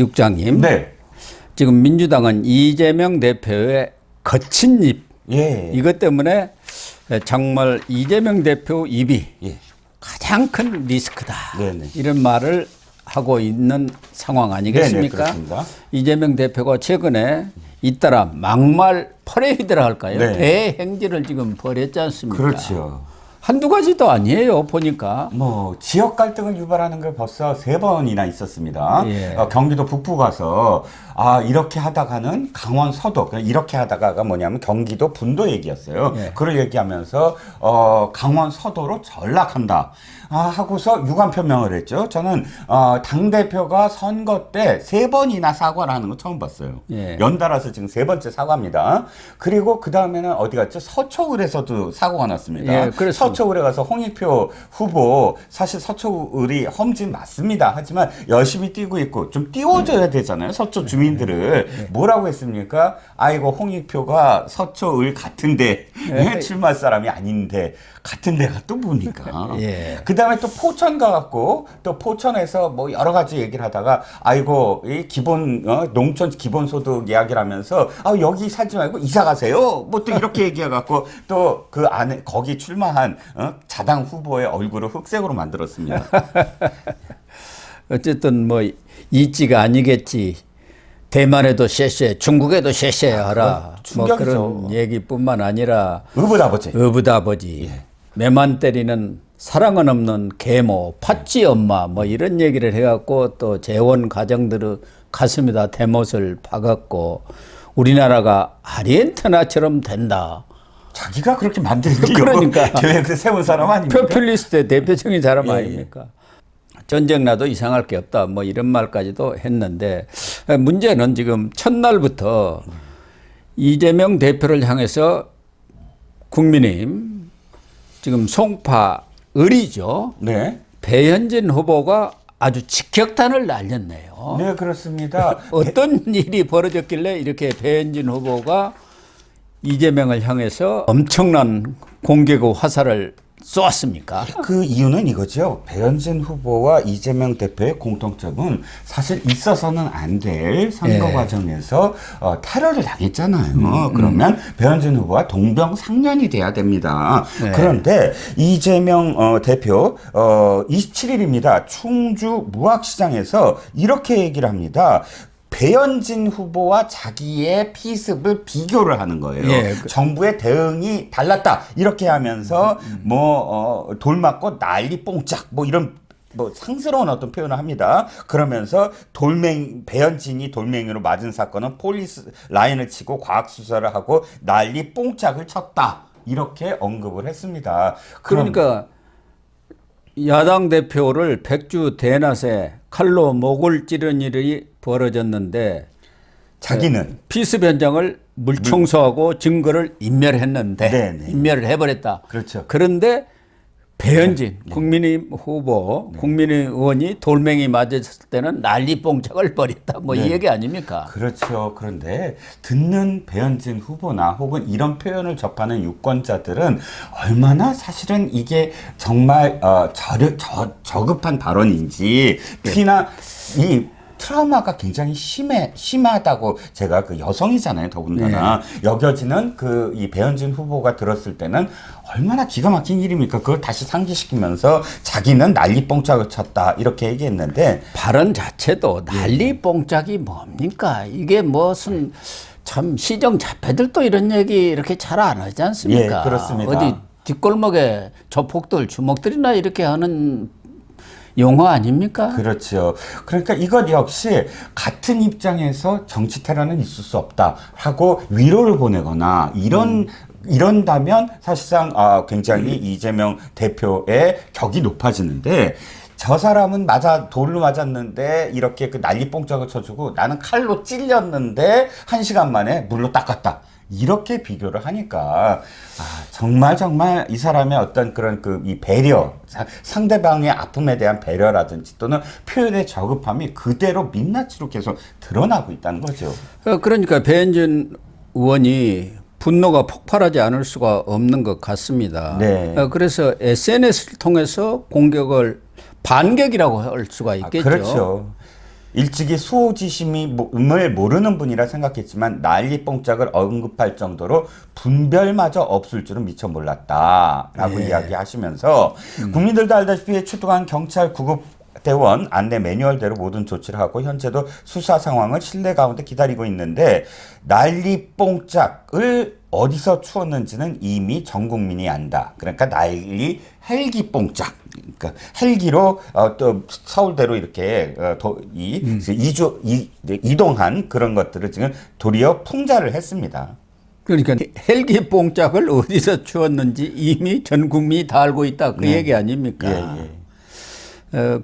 국장님. 네. 지금 민주당은 이재명 대표의 거친 입. 예. 이것 때문에 정말 이재명 대표 입이 예. 가장 큰 리스크다. 네네. 이런 말을 하고 있는 상황 아니겠습니까? 네네, 그렇습니다. 이재명 대표가 최근에 잇따라 막말 퍼레이드라 할까요? 네. 대행진을 지금 벌였지 않습니까? 그렇죠. 한두 가지도 아니에요, 보니까. 뭐 지역 갈등을 유발하는 게 벌써 3번이나 있었습니다. 예. 경기도 북부 가서 이렇게 하다가는 강원 서도, 이렇게 하다가가 뭐냐면 경기도 분도 얘기였어요. 예. 그걸 얘기하면서 강원 서도로 전락한다. 하고서 유감 표명을 했죠. 저는 당 대표가 선거 때 3번이나 사과를 하는 거 처음 봤어요. 예. 연달아서 지금 3번째 사과입니다. 그리고 그 다음에는 어디 갔죠? 서초을에서도 사고가 났습니다. 예, 그렇습니다. 서초을에 가서 홍익표 후보, 사실 서초을이 험진 맞습니다. 하지만 열심히 뛰고 있고 좀 띄워줘야 되잖아요. 서초 주민들을. 뭐라고 했습니까? 아이고 홍익표가 서초을 같은데 출마할 사람이 아닌데 같은 데가 또 뭡니까? 예. 그 다음에 또 포천 가갖고 또 포천에서 뭐 여러 가지 얘기를 하다가 아이고 이 기본 농촌 기본소득 이야기를 하면서 여기 살지 말고 이사 가세요. 뭐 또 이렇게 얘기해갖고 또 그 안에 거기 출마한 자당 후보의 얼굴을 흑색으로 만들었습니다. 어쨌든 뭐 이치가 아니겠지. 대만에도 쎄쎄, 중국에도 쎄쎄 하라. 뭐 충격이죠. 그런 얘기뿐만 아니라 의붓아버지. 어부다버지. 매만 때리는 사랑은 없는 계모, 팥쥐 엄마 뭐 이런 얘기를 해갖고 또 재원 가정들의 가슴에다 대못을 박았고 우리나라가 아르헨티나처럼 된다. 자기가 그렇게 만들기 그러니까. 계획을 세운 사람 아닙니까? 포퓰리스트의 대표적인 사람 예, 아닙니까? 전쟁 나도 이상할 게 없다. 뭐 이런 말까지도 했는데 문제는 지금 첫날부터 이재명 대표를 향해서 국민의힘 지금 송파 을이죠. 네. 배현진 후보가 아주 직격탄을 날렸네요. 네, 그렇습니다. 어떤 일이 벌어졌길래 이렇게 배현진 후보가 이재명을 향해서 엄청난 공격의 화살을 쏘았습니까? 그 이유는 이거죠. 배현진 후보와 이재명 대표의 공통점은 사실 있어서는 안 될 선거 예. 과정에서 테러를 당했잖아요. 그러면 배현진 후보와 동병상련이 돼야 됩니다. 네. 그런데 이재명 대표 27일입니다. 충주 무학시장에서 이렇게 얘기를 합니다. 배현진 후보와 자기의 피습을 비교를 하는 거예요. 예. 정부의 대응이 달랐다. 이렇게 하면서 돌 맞고 난리 뽕짝 뭐 이런 뭐 상스러운 어떤 표현을 합니다. 그러면서 배현진이 돌멩이로 맞은 사건은 폴리스 라인을 치고 과학 수사를 하고 난리 뽕짝을 쳤다. 이렇게 언급을 했습니다. 그러니까 야당 대표를 백주 대낮에 칼로 목을 찌른 일이 벌어졌는데 자기는 피습 현장을 물청소하고 증거를 인멸했는데 네네. 인멸을 해버렸다. 그렇죠. 그런데 배현진 국민의힘 후보 국민의힘 의원이 돌멩이 맞았을 때는 난리 뽕짝을 벌였다. 뭐 이 얘기 아닙니까? 그렇죠. 그런데 듣는 배현진 후보나 혹은 이런 표현을 접하는 유권자들은 얼마나 사실은 이게 정말 저급한 발언인지 특히나 이 트라우마가 굉장히 심하다고 제가 그 여성이잖아요, 더군다나. 여겨지는 이 배현진 후보가 들었을 때는 얼마나 기가 막힌 일입니까? 그걸 다시 상기시키면서 자기는 난리 뽕짝을 쳤다. 이렇게 얘기했는데. 발언 자체도 난리 뽕짝이 뭡니까? 이게 무슨 참 시정 자폐들도 이런 얘기 이렇게 잘 안 하지 않습니까? 예, 그렇습니다. 어디 뒷골목에 조폭들, 주먹들이나 이렇게 하는 용어 아닙니까? 그렇죠. 그러니까 이것 역시 같은 입장에서 정치 테러는 있을 수 없다 하고 위로를 보내거나 이런다면 사실상 굉장히 이재명 대표의 격이 높아지는데 저 사람은 돌로 맞았는데 이렇게 그 난리 뽕짝을 쳐주고 나는 칼로 찔렸는데 1시간 만에 물로 닦았다. 이렇게 비교를 하니까 정말 이 사람의 어떤 그런 이 배려, 상대방의 아픔에 대한 배려라든지 또는 표현의 저급함이 그대로 민낯으로 계속 드러나고 있다는 거죠. 그러니까 배현진 의원이 분노가 폭발하지 않을 수가 없는 것 같습니다. 네. 그래서 SNS를 통해서 공격을 반격이라고 할 수가 있겠죠. 그렇죠. 일찍이 수호지심을 모르는 분이라 생각했지만 난리 뽕짝을 언급할 정도로 분별마저 없을 줄은 미처 몰랐다라고 이야기하시면서 국민들도 알다시피 출동한 경찰 구급 대원 안내 매뉴얼대로 모든 조치를 하고 현재도 수사 상황을 신뢰 가운데 기다리고 있는데 난리 뽕짝을 어디서 추었는지는 이미 전 국민이 안다. 그러니까 난리 헬기 뽕짝. 그러니까 헬기로 또 서울대로 이렇게 이동한 그런 것들을 지금 도리어 풍자를 했습니다. 그러니까 헬기 뽕짝을 어디서 주었는지 이미 전 국민이 다 알고 있다. 그 얘기 아닙니까?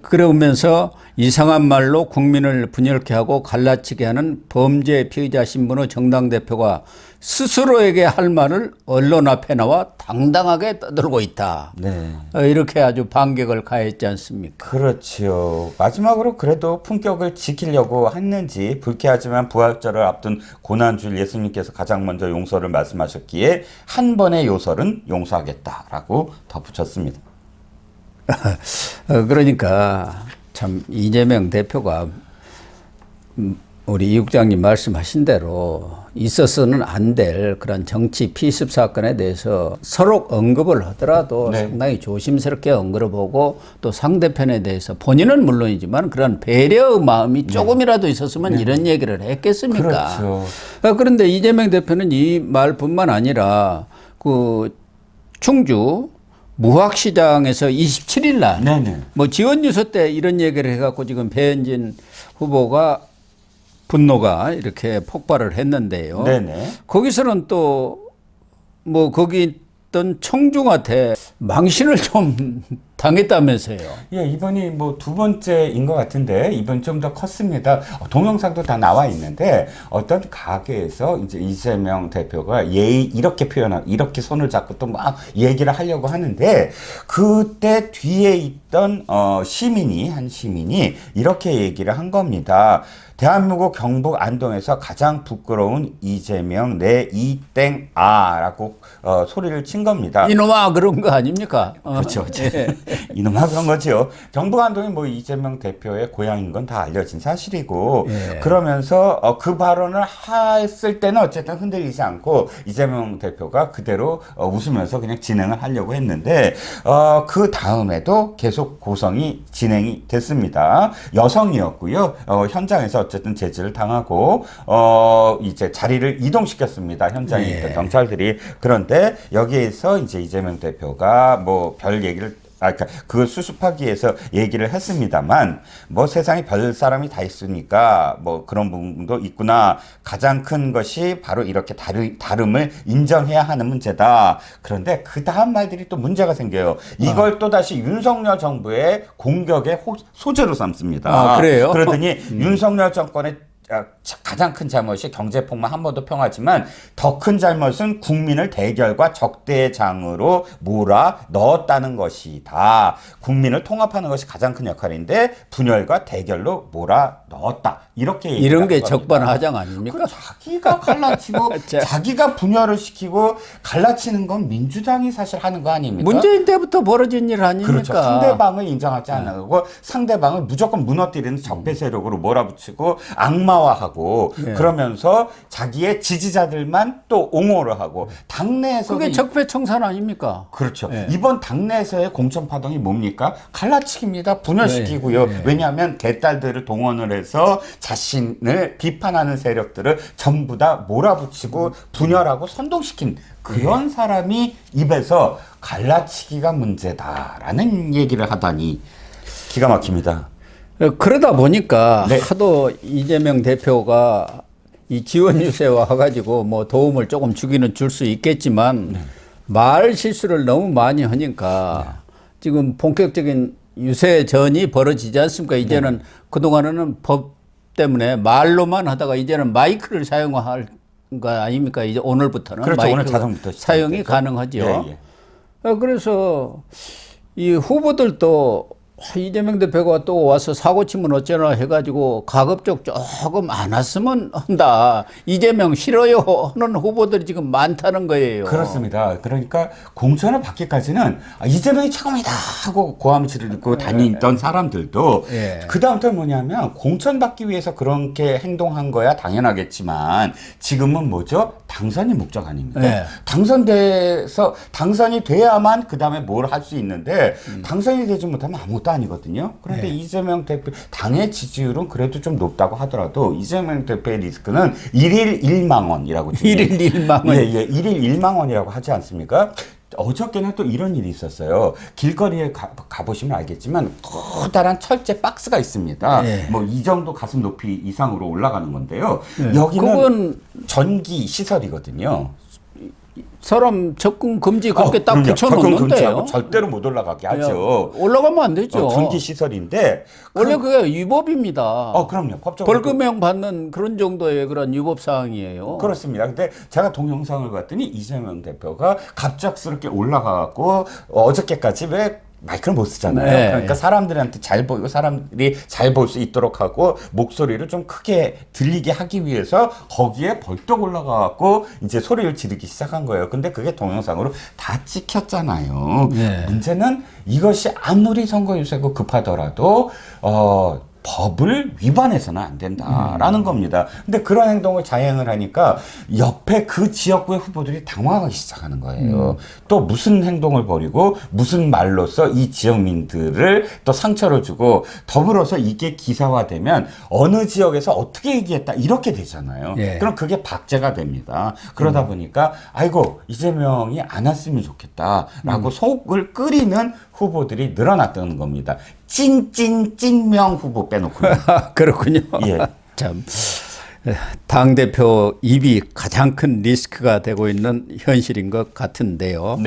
그러면서 이상한 말로 국민을 분열케 하고 갈라치게 하는 범죄 피의자 신분의 정당 대표가 스스로에게 할 말을 언론 앞에 나와 당당하게 떠들고 있다. 네. 이렇게 아주 반격을 가했지 않습니까? 그렇지요. 마지막으로 그래도 품격을 지키려고 했는지 불쾌하지만 부활절을 앞둔 고난주일 예수님께서 가장 먼저 용서를 말씀하셨기에 한 번의 요설은 용서하겠다라고 덧붙였습니다. 그러니까 참 이재명 대표가 우리 이 국장님 말씀하신 대로 있어서는 안 될 그런 정치 피습 사건에 대해서 서로 언급을 하더라도 상당히 조심스럽게 언급해보고 또 상대편에 대해서 본인은 물론이지만 그런 배려의 마음이 조금이라도 있었으면 이런 얘기를 했겠습니까? 그렇죠. 그런데 이재명 대표는 이 말뿐만 아니라 그 충주 무학시장에서 27일 날 뭐 지원유서 때 이런 얘기를 해갖고 지금 배현진 후보가 분노가 이렇게 폭발을 했는데요. 거기서는 또 뭐 거기 있던 청중한테 망신을 좀 당했다면서요. 예, 이번이 뭐 두 번째인 것 같은데 이번 좀 더 컸습니다. 동영상도 다 나와 있는데 어떤 가게에서 이제 이재명 대표가 이렇게 이렇게 손을 잡고 또 막 얘기를 하려고 하는데 그때 뒤에 있던 한 시민이 이렇게 얘기를 한 겁니다. 대한민국 경북 안동에서 가장 부끄러운 이재명 내 이땡아라고 소리를 친 겁니다. 이놈아 그런 거 아닙니까? 그렇죠. 이놈아 그런 거죠. 경북 안동이 뭐 이재명 대표의 고향인 건 다 알려진 사실이고 그러면서 그 발언을 했을 때는 어쨌든 흔들리지 않고 이재명 대표가 그대로 웃으면서 그냥 진행을 하려고 했는데 그 다음에도 계속 고성이 진행이 됐습니다. 여성이었고요. 현장에서 어쨌든 제지를 당하고 이제 자리를 이동시켰습니다. 현장에 있던 경찰들이. 그런데 여기에서 이제 이재명 대표가 뭐 별 얘기를 그러니까 그걸 수습하기 위해서 얘기를 했습니다만 뭐 세상에 별 사람이 다 있으니까 뭐 그런 부분도 있구나. 가장 큰 것이 바로 이렇게 다름을 인정해야 하는 문제다. 그런데 그 다음 말들이 또 문제가 생겨요. 이걸 또다시 윤석열 정부의 공격의 소재로 삼습니다. 그래요? 그러더니 윤석열 정권의 가장 큰 잘못이 경제폭만 한 번도 평하지만 더 큰 잘못은 국민을 대결과 적대의 장으로 몰아 넣었다는 것이다. 국민을 통합하는 것이 가장 큰 역할인데 분열과 대결로 몰아 넣었다. 이렇게 이런 게 적반하장 아닙니까? 자기가 갈라치고 자기가 분열을 시키고 갈라치는 건 민주당이 사실 하는 거 아닙니까? 문재인 때부터 벌어진 일 아닙니까? 그렇죠. 상대방을 인정하지 않고 상대방을 무조건 무너뜨리는 적폐 세력으로 몰아붙이고 악마화하고 그러면서 자기의 지지자들만 또 옹호를 하고 당내에서 그게 적폐 청산 아닙니까? 그렇죠. 이번 당내에서의 공천 파동이 뭡니까? 갈라치기입니다. 분열시키고요. 왜냐하면 개딸들을 동원을 해서 자신을 비판하는 세력들을 전부 다 몰아붙이고 분열하고 선동시킨 그런 사람이 입에서 갈라치기가 문제다라는 얘기를 하다니 기가 막힙니다. 그러다 보니까 하도 이재명 대표가 이 지원 유세와 가지고 뭐 도움을 조금 주기는 줄 수 있겠지만 말 실수를 너무 많이 하니까 지금 본격적인 유세전이 벌어지지 않습니까? 이제는 그동안에는 법 때문에 말로만 하다가 이제는 마이크를 사용할 거 아닙니까? 이제 오늘부터는 그렇죠. 마이크 오늘 자동부터 사용이 가능하죠. 그래서 이 후보들도 이재명 대표가 또 와서 사고 치면 어쩌나 해가지고 가급적 조금 안 왔으면 한다. 이재명 싫어요 하는 후보들이 지금 많다는 거예요. 그렇습니다. 그러니까 공천을 받기까지는 이재명이 최고이다 하고 고함을 지르고 다니던 사람들도 예. 그 다음부터 뭐냐면 공천 받기 위해서 그렇게 행동한 거야 당연하겠지만 지금은 뭐죠? 당선이 목적 아닙니까? 예. 당선이 돼야만 그 다음에 뭘 할 수 있는데 당선이 되지 못하면 아무것도 아니거든요. 그런데 예. 이재명 대표 당의 지지율은 그래도 좀 높다고 하더라도 이재명 대표의 리스크는 1일 1만 원이라고 지금 1일 1만 원. 예, 1일 1만 원이라고 하지 않습니까? 어저께는 또 이런 일이 있었어요. 길거리에 가보시면 알겠지만 커다란 철제 박스가 있습니다. 예. 뭐 이 정도 가슴 높이 이상으로 올라가는 건데요. 예. 여기는 그건 전기 시설이거든요. 사람 접근 금지 그렇게 딱 그럼요. 접근 금지하고 붙여놓는데요. 절대로 못 올라가게 하죠. 올라가면 안 되죠. 전기 시설인데 원래 그게 위법입니다. 그럼요. 법적으로 벌금형 받는 그런 정도의 그런 위법 사항이에요. 그렇습니다. 근데 제가 동영상을 봤더니 이재명 대표가 갑작스럽게 올라가고 어저께까지 왜 마이크를 못 쓰잖아요. 네. 그러니까 사람들한테 잘 보이고 사람들이 잘 볼 수 있도록 하고 목소리를 좀 크게 들리게 하기 위해서 거기에 벌떡 올라가고 이제 소리를 지르기 시작한 거예요. 근데 그게 동영상으로 다 찍혔잖아요. 네. 문제는 이것이 아무리 선거 유세고 급하더라도 법을 위반해서는 안 된다라는 겁니다. 근데 그런 행동을 자행을 하니까 옆에 그 지역구의 후보들이 당황하기 시작하는 거예요. 또 무슨 행동을 벌이고 무슨 말로써 이 지역민들을 또 상처를 주고 더불어서 이게 기사화되면 어느 지역에서 어떻게 얘기했다 이렇게 되잖아요. 예. 그럼 그게 박제가 됩니다. 그러다 보니까 아이고 이재명이 안 왔으면 좋겠다라고 속을 끓이는 후보들이 늘어났다는 겁니다. 찐명 후보 빼놓고요. 그렇군요. 예. 참 당대표 입이 가장 큰 리스크가 되고 있는 현실인 것 같은데요.